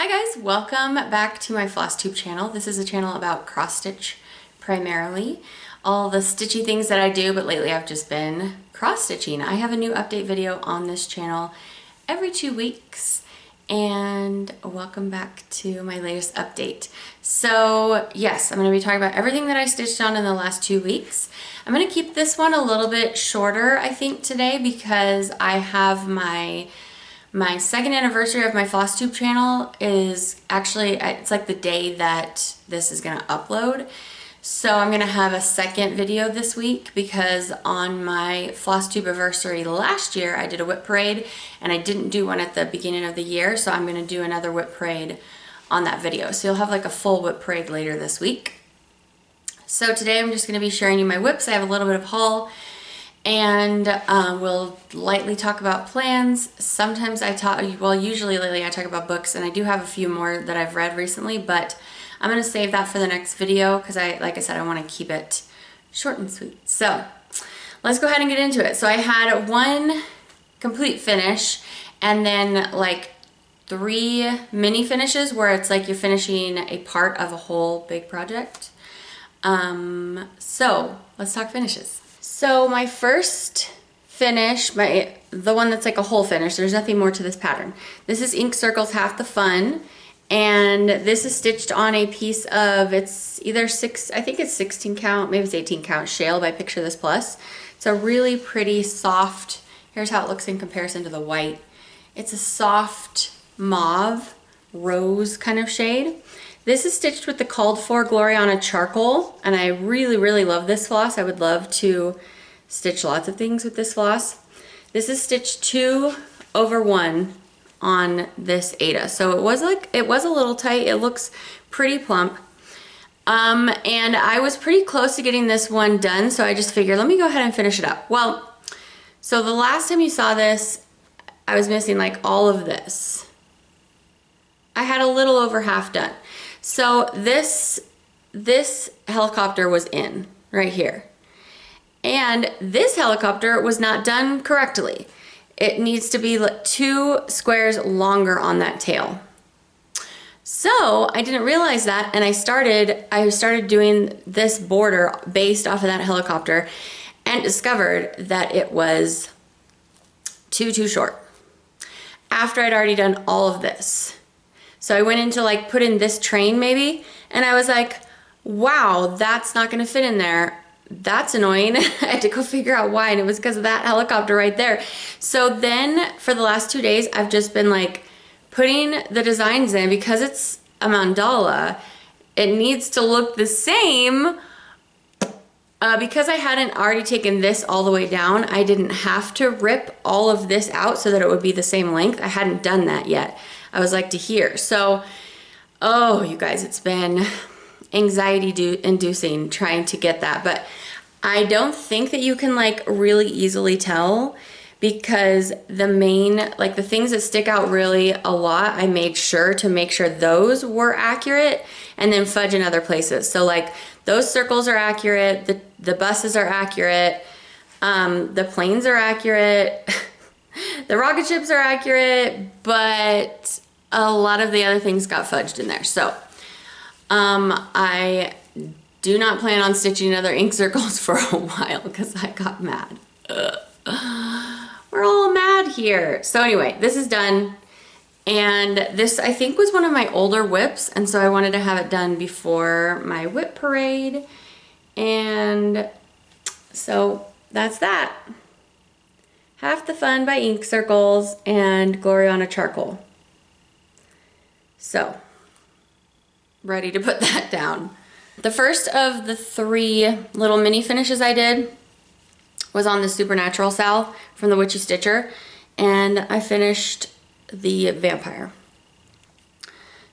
Hi guys, welcome back to my Flosstube channel. This is a channel about cross stitch primarily. All the stitchy things that I do, but lately I've just been cross stitching. I have a new update video on this channel every 2 weeks, and welcome back to my latest update. So yes, I'm going to be talking about everything that I stitched on in the last 2 weeks. I'm going to keep this one a little bit shorter, I think, today, because I have my second anniversary of my Flosstube channel is actually, it's like the day that this is gonna upload. So I'm gonna have a second video this week because on my Flosstube anniversary last year, I did a whip parade and I didn't do one at the beginning of the year. So I'm gonna do another whip parade on that video. So you'll have like a full whip parade later this week. So today I'm just gonna be sharing you my whips. I have a little bit of haul, and we'll lightly talk about plans. Sometimes I talk, well, usually lately I talk about books, and I do have a few more that I've read recently, but I'm gonna save that for the next video because like I said, I wanna keep it short and sweet. So let's go ahead and get into it. So I had one complete finish and then like 3 mini finishes where it's like you're finishing a part of a whole big project. So let's talk finishes. So my first finish, the one that's like a whole finish, there's nothing more to this pattern. This is Ink Circles Half the Fun, and this is stitched on a piece of, it's either I think it's 16 count, maybe it's 18 count shale by Picture This Plus. It's a really pretty soft, here's how it looks in comparison to the white. It's a soft mauve rose kind of shade. This is stitched with the called for Gloriana charcoal, and I really, really love this floss. I would love to stitch lots of things with this floss. This is stitched 2/1 on this Ada. So it was a little tight. It looks pretty plump. And I was pretty close to getting this one done, so I just figured, let me go ahead and finish it up. Well, so the last time you saw this, I was missing like all of this. I had a little over half done. So this helicopter was in right here. And this helicopter was not done correctly. It needs to be 2 squares longer on that tail. So I didn't realize that, and I started doing this border based off of that helicopter and discovered that it was too short after I'd already done all of this. So I went into like put in this train maybe, and I was like, wow, that's not gonna fit in there. That's annoying. I had to go figure out why, and it was because of that helicopter right there. So then for the last 2 days, I've just been like putting the designs in because it's a mandala. It needs to look the same. Because I hadn't already taken this all the way down, I didn't have to rip all of this out so that it would be the same length. I hadn't done that yet. I was like to here. So, oh, you guys, it's been anxiety inducing trying to get that. But I don't think that you can like really easily tell, because the main, like the things that stick out really a lot, I made sure to make sure those were accurate, and then fudge in other places. So like those circles are accurate, the buses are accurate, the planes are accurate, the rocket ships are accurate, but a lot of the other things got fudged in there. So I do not plan on stitching another ink circles for a while because I got mad. We're all mad here. So anyway, this is done. And this, I think, was one of my older whips, and so I wanted to have it done before my whip parade. And so that's that. Half the Fun by Ink Circles and Gloriana charcoal. So, ready to put that down. The first of the 3 little mini finishes I did was on the Supernatural Sal from the Witchy Stitcher, and I finished the vampire.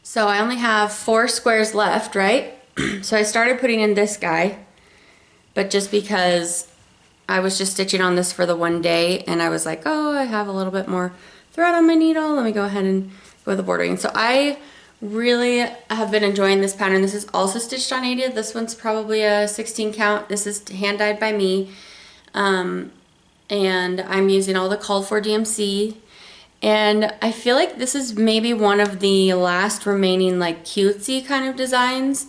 So I only have 4 squares left, right? So I started putting in this guy, but just because I was just stitching on this for the one day, and I was like, oh, I have a little bit more thread on my needle, let me go ahead and go with the bordering. So I really have been enjoying this pattern. This is also stitched on 80. This one's probably a 16 count. This is hand dyed by me. And I'm using all the called for DMC. And I feel like this is maybe one of the last remaining like cutesy kind of designs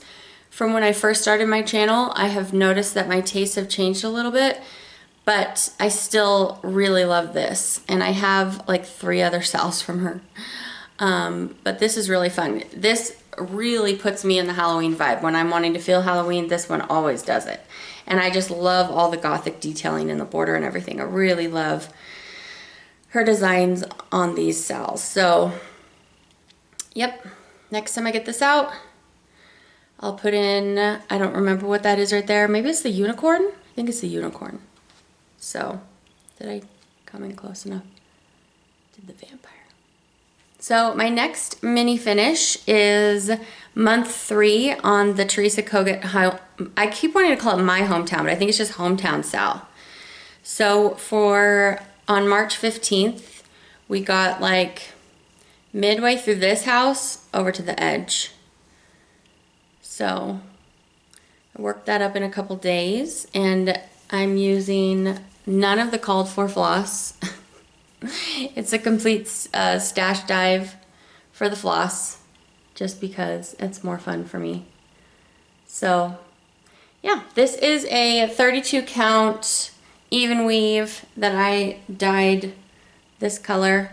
from when I first started my channel. I have noticed that my tastes have changed a little bit, but I still really love this. And I have like 3 other sals from her. But this is really fun. This really puts me in the Halloween vibe. When I'm wanting to feel Halloween, this one always does it. And I just love all the gothic detailing in the border and everything. I really love her designs on these sals. So, yep, next time I get this out, I'll put in, I don't remember what that is right there. Maybe it's the unicorn? I think it's the unicorn. So, did I come in close enough? Did the vampire. So my next mini finish is month 3 on the Teresa Kogut. I keep wanting to call it my hometown, but I think it's just hometown sal. So on March 15th, we got like midway through this house over to the edge. So I worked that up in a couple days, and I'm using none of the called for floss. It's a complete stash dive for the floss, just because it's more fun for me. So yeah, this is a 32 count even weave that I dyed this color,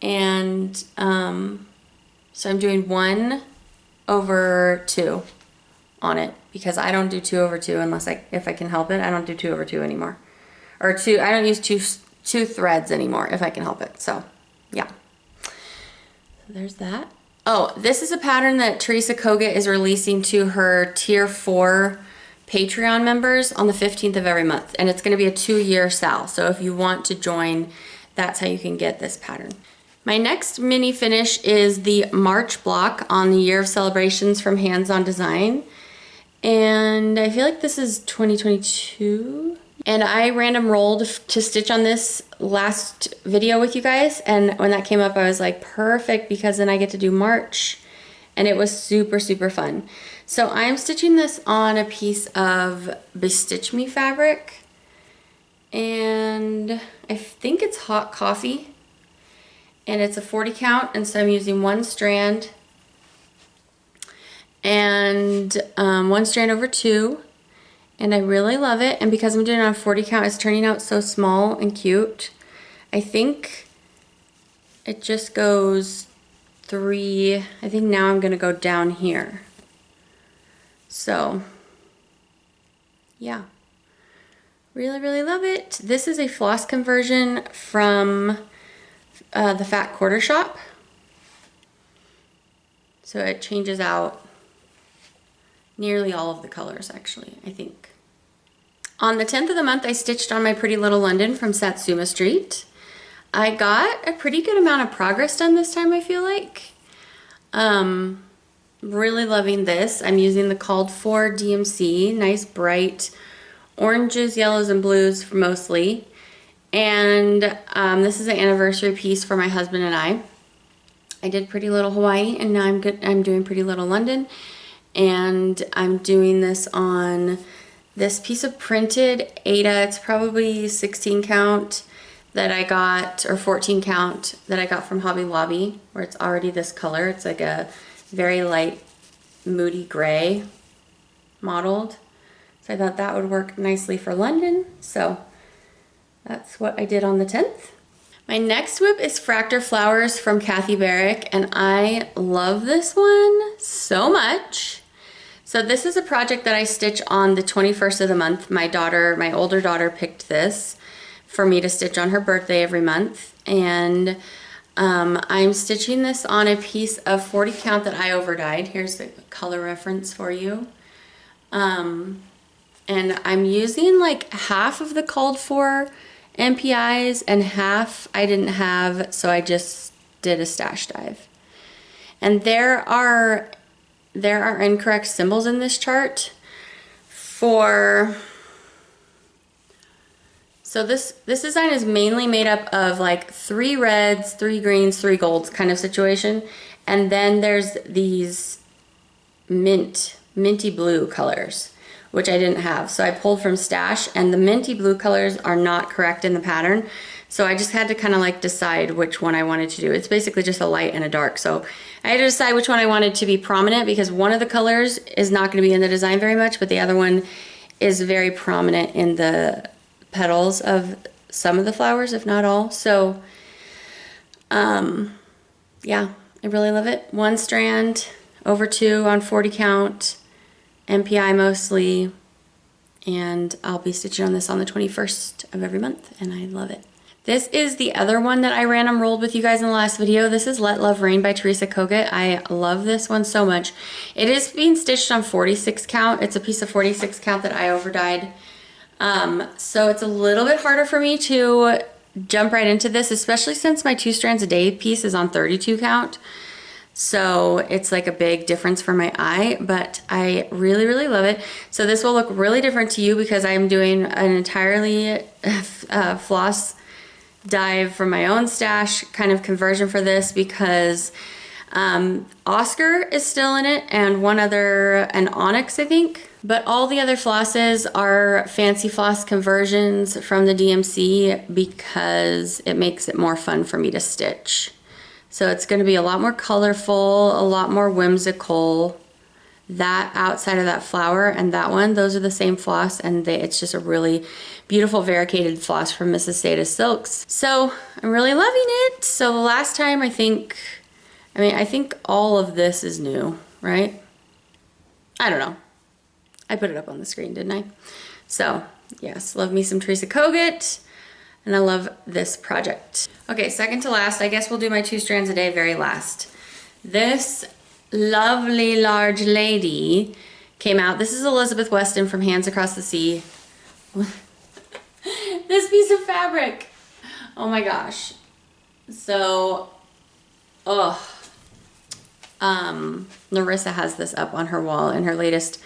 and so I'm doing 1/2 on it, because I don't do 2/2 unless if I can help it. I don't do 2/2 anymore, or I don't use two threads anymore if I can help it. So yeah, so there's that. Oh, this is a pattern that Teresa Kogut is releasing to her tier 4 Patreon members on the 15th of every month, and it's going to be a 2-year sal. So if you want to join, that's how you can get this pattern. My next mini finish is the March block on the Year of Celebrations from Hands On Design, and I feel like this is 2022. And I random rolled to stitch on this last video with you guys, and when that came up I was like, perfect, because then I get to do March, and it was super, super fun. So I'm stitching this on a piece of Bestitch Me fabric, and I think it's hot coffee, and it's a 40 count, and so I'm using 1 strand and 1 strand over 2. And I really love it, and because I'm doing it on a 40 count, it's turning out so small and cute. I think it just goes 3, I think now I'm gonna go down here. So, yeah. Really, really love it. This is a floss conversion from the Fat Quarter Shop. So it changes out nearly all of the colors, actually, I think. On the 10th of the month, I stitched on my Pretty Little London from Satsuma Street. I got a pretty good amount of progress done this time, I feel like. Really loving this. I'm using the called for DMC, nice bright oranges, yellows, and blues for mostly. And this is an anniversary piece for my husband and I. I did Pretty Little Hawaii, and now I'm doing Pretty Little London. And I'm doing this on this piece of printed Ada. It's probably 16 count that I got, or 14 count that I got from Hobby Lobby, where it's already this color. It's like a very light moody gray modeled. So I thought that would work nicely for London. So that's what I did on the 10th. My next whip is Fractor Flowers from Barrick, and I love this one so much. So this is a project that I stitch on the 21st of the month. My older daughter picked this for me to stitch on her birthday every month, and I'm stitching this on a piece of 40 count that I overdyed. Here's the color reference for you. And I'm using like half of the called for MPIs and half I didn't have, so I just did a stash dive. And there are incorrect symbols in this chart so this design is mainly made up of like 3 reds, 3 greens, 3 golds kind of situation, and then there's these minty blue colors, which I didn't have, so I pulled from stash, and the minty blue colors are not correct in the pattern, So I just had to kind of like decide which one I wanted to do. It's basically just a light and a dark. So I had to decide which one I wanted to be prominent because one of the colors is not going to be in the design very much, but the other one is very prominent in the petals of some of the flowers, if not all. So yeah, I really love it. 1 strand, over 2 on 40 count, MPI mostly, and I'll be stitching on this on the 21st of every month, and I love it. This is the other one that I random rolled with you guys in the last video. This is Let Love Rain by Teresa Kogut. I love this one so much. It is being stitched on 46 count. It's a piece of 46 count that I overdyed. So it's a little bit harder for me to jump right into this, especially since my 2 strands a day piece is on 32 count. So it's like a big difference for my eye, but I really, really love it. So this will look really different to you because I'm doing an entirely floss dive from my own stash kind of conversion for this because Oscar is still in it and one other, an Onyx I think. But all the other flosses are fancy floss conversions from the DMC because it makes it more fun for me to stitch. So it's going to be a lot more colorful, a lot more whimsical. That outside of that flower and that one, those are the same floss, and it's just a really beautiful variegated floss from Mrs. Seda Silks. So I'm really loving it. So the last time I think all of this is new, right? I don't know. I put it up on the screen, didn't I? So yes, love me some Teresa Kogut. And I love this project. Okay, second to last, I guess we'll do my 2 strands a day very last. This lovely large lady came out. This is Elizabeth Weston from Hands Across the Sea. This piece of fabric. Oh my gosh. So, Nerissa has this up on her wall in her latest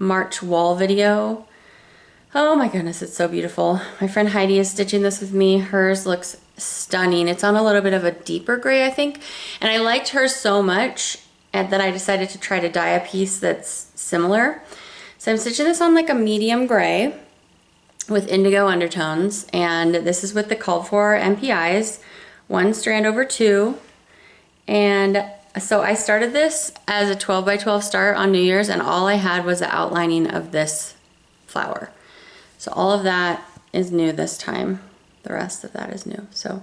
March wall video. Oh my goodness, it's so beautiful. My friend Heidi is stitching this with me. Hers looks stunning. It's on a little bit of a deeper gray, I think. And I liked hers so much that I decided to try to dye a piece that's similar. So I'm stitching this on like a medium gray with indigo undertones. And this is with the called for MPIs, 1 strand over 2. And so I started this as a 12 by 12 start on New Year's, and all I had was the outlining of this flower. So all of that is new this time. The rest of that is new. So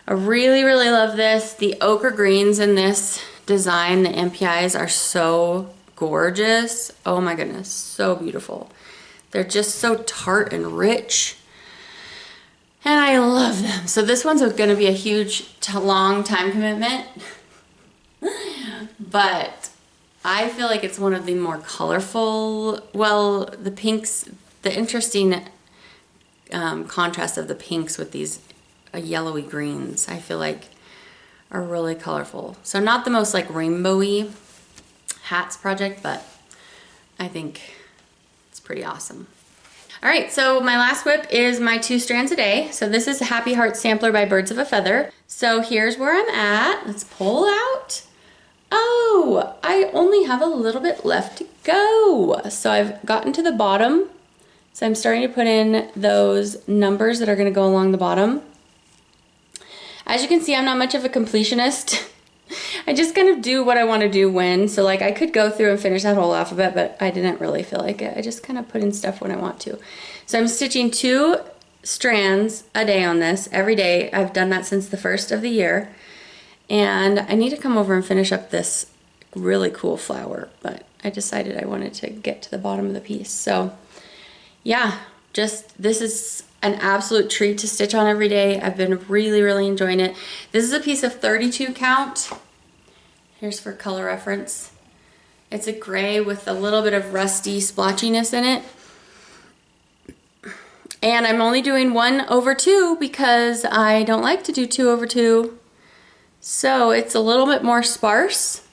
I really, really love this. The ochre greens in this design, the MPIs, are so gorgeous. Oh my goodness, so beautiful. They're just so tart and rich. And I love them. So this one's gonna be a huge, long time commitment. But I feel like it's one of the more colorful, well, the pinks, the interesting contrast of the pinks with these yellowy greens, I feel like are really colorful. So not the most like rainbowy hats project, but I think it's pretty awesome. All right, so my last whip is my 2 strands a day. So this is a Happy Heart Sampler by Birds of a Feather. So here's where I'm at. Let's pull out. Oh, I only have a little bit left to go. So I've gotten to the bottom. So I'm starting to put in those numbers that are going to go along the bottom. As you can see, I'm not much of a completionist. I just kind of do what I want to do when. So like I could go through and finish that whole alphabet, but I didn't really feel like it. I just kind of put in stuff when I want to. So I'm stitching 2 strands a day on this every day. I've done that since the 1st of the year. And I need to come over and finish up this really cool flower, but I decided I wanted to get to the bottom of the piece. So yeah, just this is an absolute treat to stitch on every day. I've been really, really enjoying it. This is a piece of 32 count. Here's for color reference. It's a gray with a little bit of rusty splotchiness in it. And I'm only doing 1 over 2 because I don't like to do 2 over 2. So it's a little bit more sparse.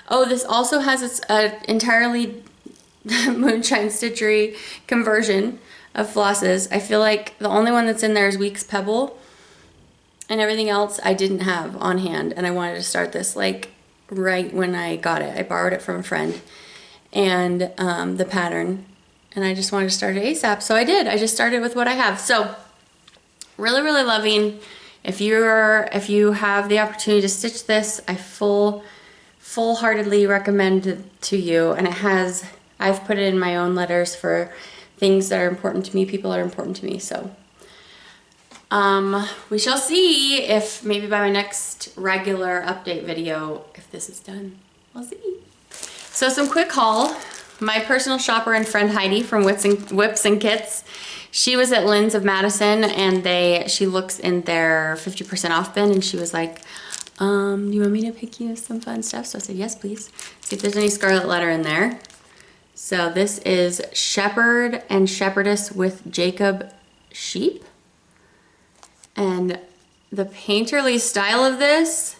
Oh, this also has its entirely moonshine stitchery conversion of flosses. I feel like the only one that's in there is Weeks Pebble, and everything else I didn't have on hand, and I wanted to start this like right when I got it. I borrowed it from a friend and the pattern, and I just wanted to start it ASAP, so I did. I just started with what I have. So really, really loving. If you have the opportunity to stitch this, I full-heartedly recommend it to you. And I've put it in my own letters for things that are important to me, people that are important to me. So we shall see if maybe by my next regular update video, if this is done. We'll see. So some quick haul. My personal shopper and friend Heidi from Whips and Kits, she was at Lynn's of Madison, and she looks in their 50% off bin, and she was like, do you want me to pick you some fun stuff? So I said, yes, please. See if there's any scarlet letter in there. So this is Shepherd and Shepherdess with Jacob Sheep. And the painterly style of this,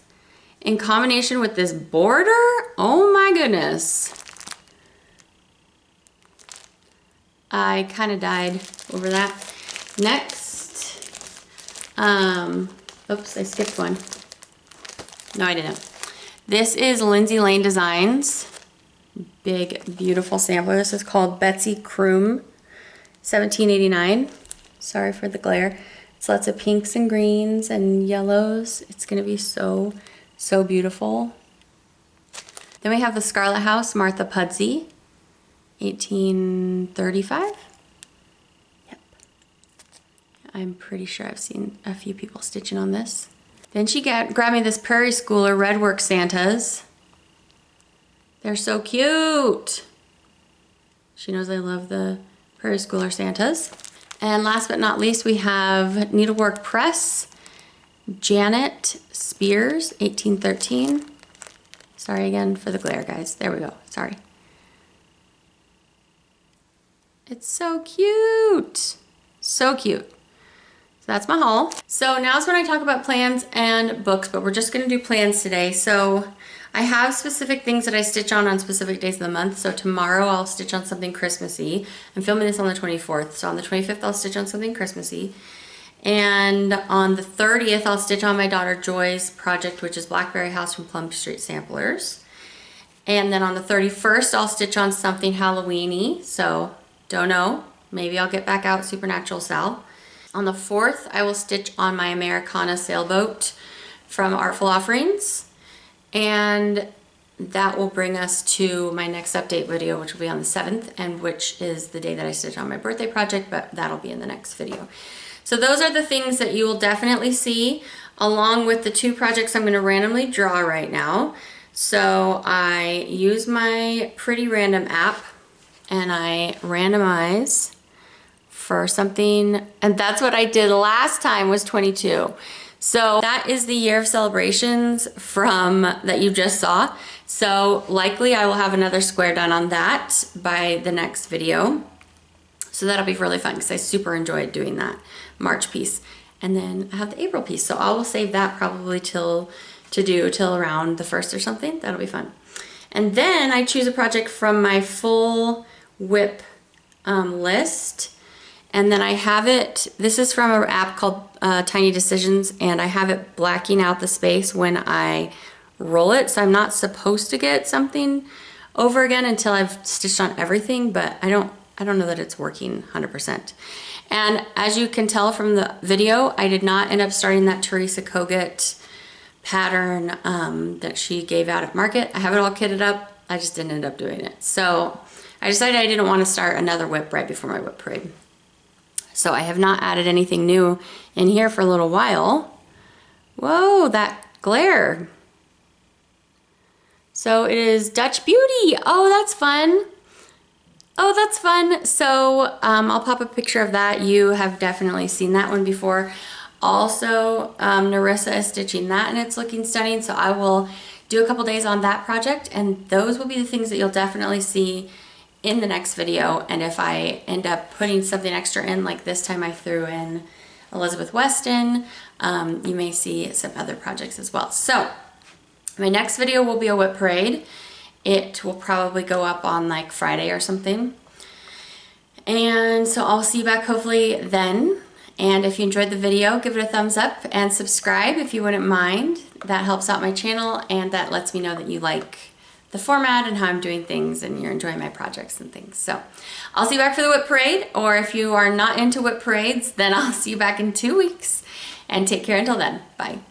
in combination with this border, oh my goodness. I kind of died over that. Next, oops, I skipped one. No, I didn't. This is Lindsay Lane Designs. Big, beautiful sampler. This is called Betsy Croom 1789. Sorry for the glare. It's lots of pinks and greens and yellows. It's gonna be so, so beautiful. Then we have the Scarlet House, Martha Pudsey, 1835. Yep. I'm pretty sure I've seen a few people stitching on this. Then she grabbed me this Prairie Schooler Redwork Santas. They're so cute. She knows I love the Prairie Schooler Santas. And last but not least, we have Needlework Press, Janet Spears, 1813. Sorry again for the glare, guys. There we go. Sorry. It's so cute. So cute. So that's my haul. So now's when I talk about plans and books, but we're just gonna do plans today. So I have specific things that I stitch on specific days of the month. So tomorrow I'll stitch on something Christmassy. I'm filming this on the 24th. So on the 25th, I'll stitch on something Christmassy. And on the 30th, I'll stitch on my daughter Joy's project, which is Blackberry House from Plum Street Samplers. And then on the 31st, I'll stitch on something Halloween-y. So don't know, maybe I'll get back out Supernatural Sal. On the 4th, I will stitch on my Americana sailboat from Artful Offerings. And that will bring us to my next update video, which will be on the 7th, and which is the day that I stitch on my birthday project, but that'll be in the next video. So those are the things that you will definitely see, along with the 2 projects I'm going to randomly draw right now. So I use my Pretty Random app, and I randomize for something, and that's what I did last time, was 22. So that is the year of celebrations from that you just saw. So likely I will have another square done on that by the next video. So that'll be really fun because I super enjoyed doing that March piece. And then I have the April piece. So I will save that probably till around the 1st or something. That'll be fun. And then I choose a project from my full whip list. And then I have it, this is from an app called Tiny Decisions, and I have it blacking out the space when I roll it. So I'm not supposed to get something over again until I've stitched on everything, but I don't know that it's working 100%. And as you can tell from the video, I did not end up starting that Teresa Kogut pattern that she gave out at market. I have it all kitted up, I just didn't end up doing it. So I decided I didn't want to start another whip right before my whip parade. So I have not added anything new in here for a little while. Whoa, that glare. So it is Dutch Beauty. Oh, that's fun. Oh, that's fun. So I'll pop a picture of that. You have definitely seen that one before. Also, Nerissa is stitching that and it's looking stunning. So I will do a couple days on that project, and those will be the things that you'll definitely see in the next video. And if I end up putting something extra in, like this time I threw in Elizabeth Weston, you may see some other projects as well. So my next video will be a whip parade. It will probably go up on like Friday or something. And so I'll see you back hopefully then. And if you enjoyed the video, give it a thumbs up and subscribe if you wouldn't mind. That helps out my channel and that lets me know that you like the format and how I'm doing things, and you're enjoying my projects and things. So I'll see you back for the whip parade, or if you are not into whip parades, then I'll see you back in 2 weeks. And take care until then. Bye.